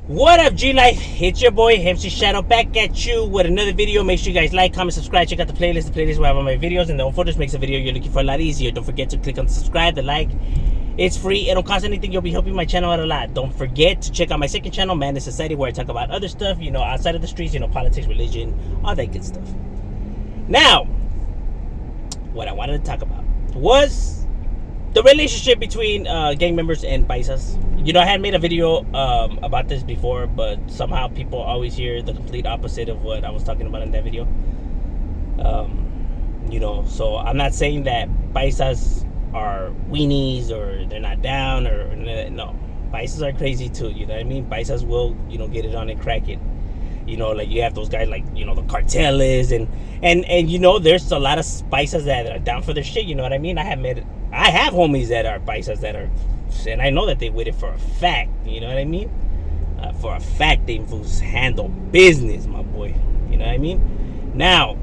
What up, G Life? It's your boy MC Shadow back at you with another video. Make sure you guys like, comment, subscribe, check out the playlist. The playlist where I have all my videos, and the photos makes a video you're looking for a lot easier. Don't forget to click on the subscribe, the like. It's free. It don't cost anything. You'll be helping my channel out a lot. Don't forget to check out my second channel, Man in Society, where I talk about other stuff, outside of the streets, politics, religion, all that good stuff. Now, what I wanted to talk about was the relationship between gang members and paisas. I had made a video about this before, but somehow people always hear the complete opposite of what I was talking about in that video. So I'm not saying that paisas are weenies or they're not down or no. Paisas are crazy too, you know what I mean? Paisas will, get it on and crack it. Like you have those guys like, the carteles and there's a lot of paisas that are down for their shit, you know what I mean? I have homies that are paisas that are, and I know that they with it for a fact, you know what I mean? For a fact, they handle business, my boy, you know what I mean? Now,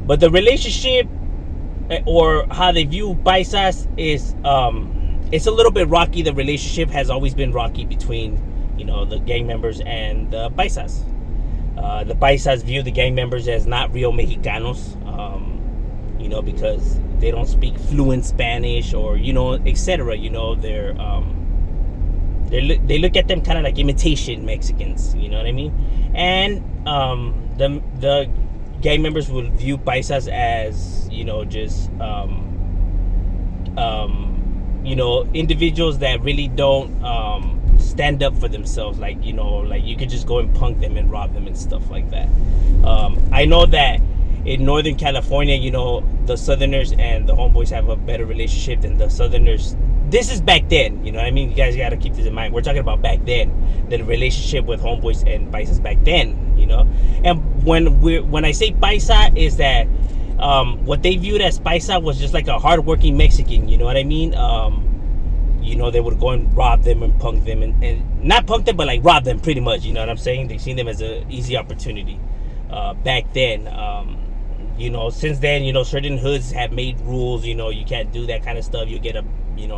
but the relationship or how they view paisas is, it's a little bit rocky. The relationship has always been rocky between, the gang members and the paisas. The paisas view the gang members as not real Mexicanos, because they don't speak fluent Spanish or, etc. They look at them kind of like imitation Mexicans, you know what I mean? And the gang members will view paisas as, just individuals that really don't stand up for themselves, like you could just go and punk them and rob them and stuff like that. I know that in Northern California, the Southerners and the homeboys have a better relationship than the Southerners. This is back then, you know what I mean? You guys got to keep this in mind. We're talking about back then, the relationship with homeboys and paisas back then, And when I say paisa, is that what they viewed as paisa was just like a hardworking Mexican, you know what I mean? They would go and rob them and punk them and not punk them, but like rob them pretty much, you know what I'm saying? They seen them as an easy opportunity back then. Since then, certain hoods have made rules, you can't do that kind of stuff. You get a,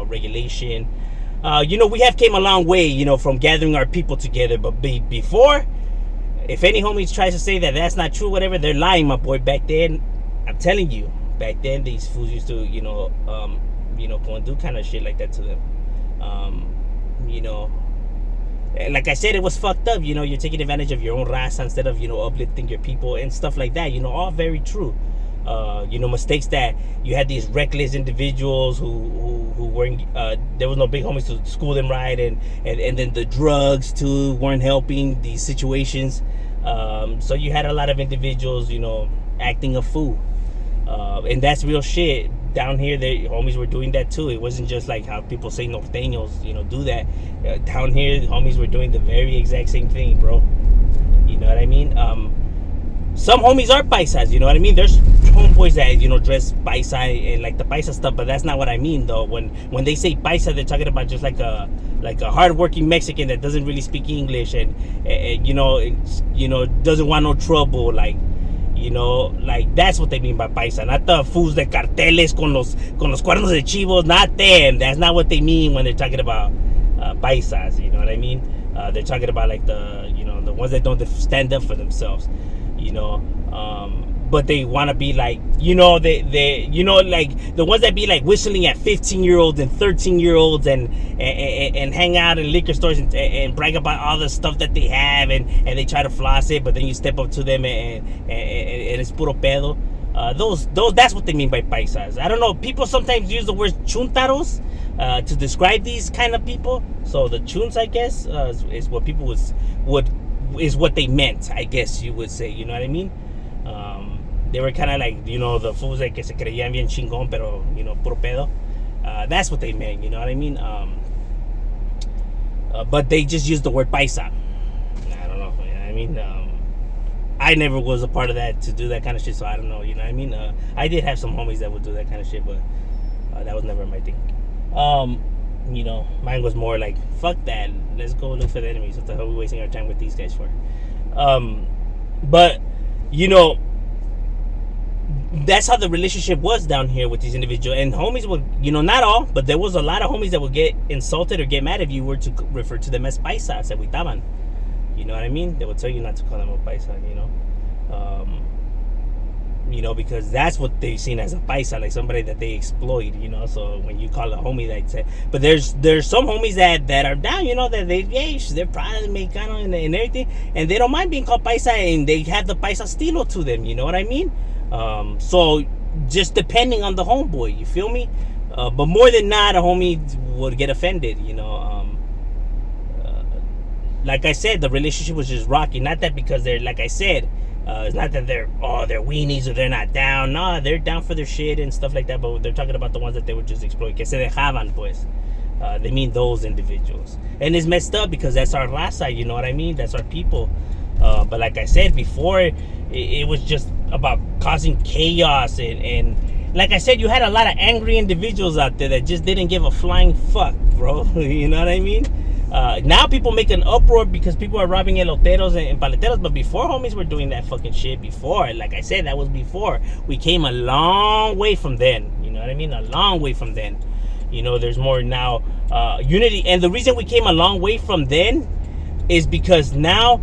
regulation. We have came a long way, from gathering our people together. But before, if any homies tries to say that that's not true, whatever, they're lying, my boy. Back then, I'm telling you, back then, these fools used to, go and do kind of shit like that to them. Like I said, it was fucked up. You're taking advantage of your own raza instead of, uplifting your people and stuff like that. All very true. Mistakes that you had these reckless individuals who weren't, there was no big homies to school them right. And then the drugs too weren't helping these situations. So you had a lot of individuals, acting a fool. And that's real shit. Down here, the homies were doing that too. It wasn't just like how people say norteños, do that. Down here, the homies were doing the very exact same thing, bro. You know what I mean? Some homies are paisas, you know what I mean? There's homeboys that, dress paisa and like the paisa stuff, but that's not what I mean though. When they say paisa, they're talking about just like a hardworking Mexican that doesn't really speak English and doesn't want no trouble, like that's what they mean by paisa. Not the fools de carteles con los cuernos de chivos. Not them. That's not what they mean when they're talking about paisas. You know what I mean? They're talking about like the the ones that don't stand up for themselves. But they want to be like they like the ones that be like whistling at 15-year-olds and 13-year-olds and hang out in liquor stores and brag about all the stuff that they have and they try to floss it, but then you step up to them and it's puro pedo. Those that's what they mean by paisas. I don't know, people sometimes use the word chuntaros to describe these kind of people. So the chuns, I guess, is what people is what they meant, I guess you would say, you know what I mean? They were kind of like, the fools that se creían bien chingón, pero, puro pedo. That's what they meant, you know what I mean? But they just used the word paisa. I don't know, you know what I mean? I never was a part of that to do that kind of shit, so I don't know, you know what I mean? I did have some homies that would do that kind of shit, but that was never my thing. Mine was more like, fuck that, let's go look for the enemies. What the hell are we wasting our time with these guys for? But that's how the relationship was down here with these individuals. And homies would, not all, but there was a lot of homies that would get insulted or get mad if you were to refer to them as paisas, se agüitaban. You know what I mean? They will tell you not to call them a paisa. Because that's what they've seen as a paisa, like somebody that they exploit. So when you call a homie, like say, but there's some homies that are down. That they're proud of Mexicano and everything, and they don't mind being called paisa, and they have the paisa estilo to them. You know what I mean? So just depending on the homeboy, you feel me? But more than not, a homie would get offended. Like I said, the relationship was just rocky. Not that because they're, like I said, it's not that they're weenies or they're not down. No, they're down for their shit and stuff like that. But they're talking about the ones that they would just exploit. Que se dejaban, pues. They mean those individuals. And it's messed up because that's our raza, you know what I mean? That's our people. But like I said before, it was just about causing chaos. And like I said, you had a lot of angry individuals out there that just didn't give a flying fuck, bro. You know what I mean? Now people make an uproar because people are robbing eloteros and paleteros, but before homies were doing that fucking shit before. Like I said, that was before. We came a long way from then. You know what I mean? A long way from then. There's more now unity. And the reason we came a long way from then is because now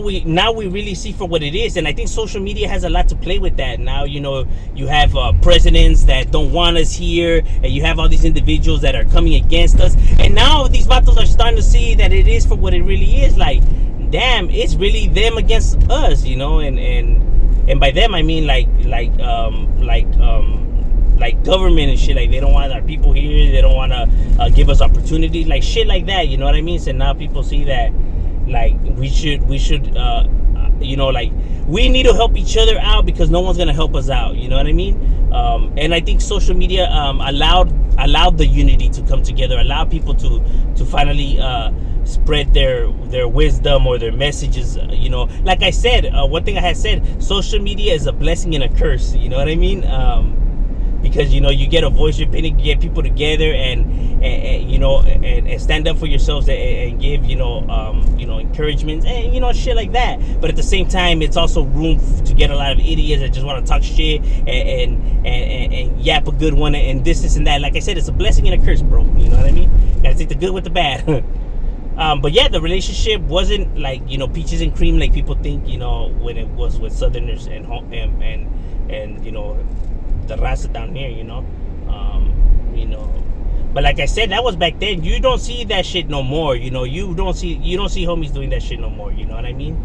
we really see for what it is. And I think social media has a lot to play with that. Now, you have presidents that don't want us here, and you have all these individuals that are coming against us. And now these battles are starting to see that it is for what it really is. Like, damn, it's really them against us, and by them I mean like government and shit. Like, they don't want our people here. They don't want to give us opportunities, like shit like that. You know what I mean? So now people see that, like, we should like, we need to help each other out because no one's gonna help us out. You know what I mean? And I think social media allowed the unity to come together, allowed people to finally spread their wisdom or their messages. Like I said, one thing I had said, social media is a blessing and a curse. You know what I mean? Because you get a voice, your opinion, you get people together and stand up for yourselves and give encouragements and shit like that. But at the same time, it's also room to get a lot of idiots that just want to talk shit and yap a good one and this and that. Like I said, it's a blessing and a curse, bro. You know what I mean? Gotta take the good with the bad. But yeah, the relationship wasn't like peaches and cream like people think. When it was with Southerners and the raza down here, but like I said, that was back then. You don't see that shit no more. You don't see homies doing that shit no more. You know what I mean?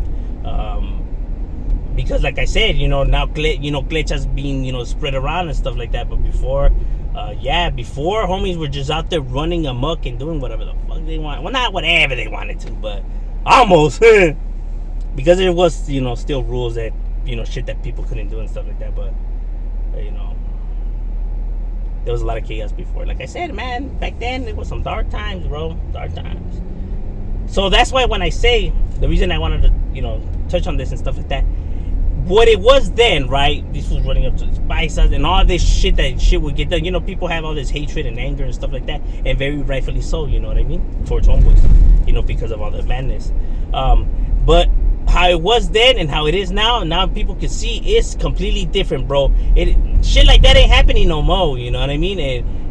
Because like I said, now klechas being spread around and stuff like that. But before homies were just out there running amok and doing whatever the fuck they want. Well, not whatever they wanted to, but almost. Because there was still rules that shit that people couldn't do and stuff like that. But there was a lot of chaos before. Like I said, man, back then it was some dark times, bro. Dark times. So that's why when I say, the reason I wanted to touch on this and stuff like that, what it was then, right? This was running up to these paisas and all this shit would get done. People have all this hatred and anger and stuff like that, and very rightfully so. You know what I mean? Towards homeboys, because of all the madness. But how it was then and how it is now people can see it's completely different, bro. Shit like that ain't happening no more. You know what I mean?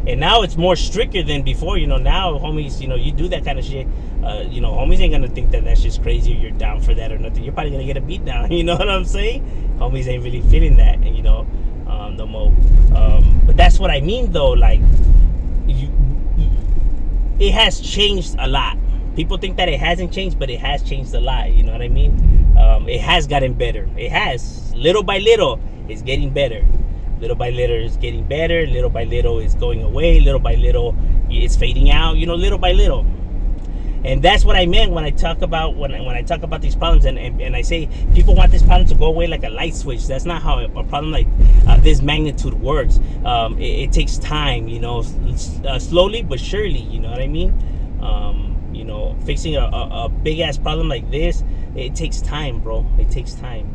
And now it's more stricter than before. Now homies, you do that kind of shit. Homies ain't gonna think that shit's crazy or you're down for that or nothing. You're probably gonna get a beat down. You know what I'm saying? Homies ain't really feeling that, no more. But that's what I mean, though. Like, it has changed a lot. People think that it hasn't changed, but it has changed a lot. You know what I mean? It has gotten better. It has. Little by little, it's getting better. Little by little, it's getting better. Little by little, it's going away. Little by little, it's fading out. Little by little. And that's what I meant when I talk about when I talk about these problems, and I say people want this problem to go away like a light switch. That's not how a problem like this magnitude works. It takes time, slowly but surely. You know what I mean? Fixing a big ass problem like this, it takes time, bro. It takes time.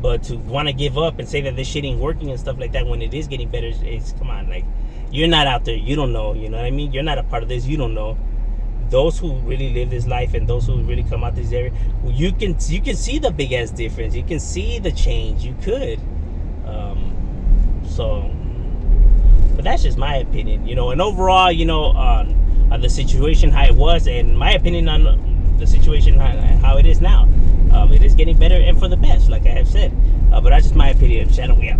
But to want to give up and say that this shit ain't working and stuff like that when it is getting better, it's come on, like, you're not out there, you don't know. You know what I mean? You're not a part of this, you don't know. Those who really live this life and those who really come out this area, you can see the big ass difference. You can see the change. You could. But that's just my opinion, and overall, on the situation how it was, and my opinion on the situation how it is now. It is getting better and for the best, like I have said. But that's just my opinion. Channel, we out.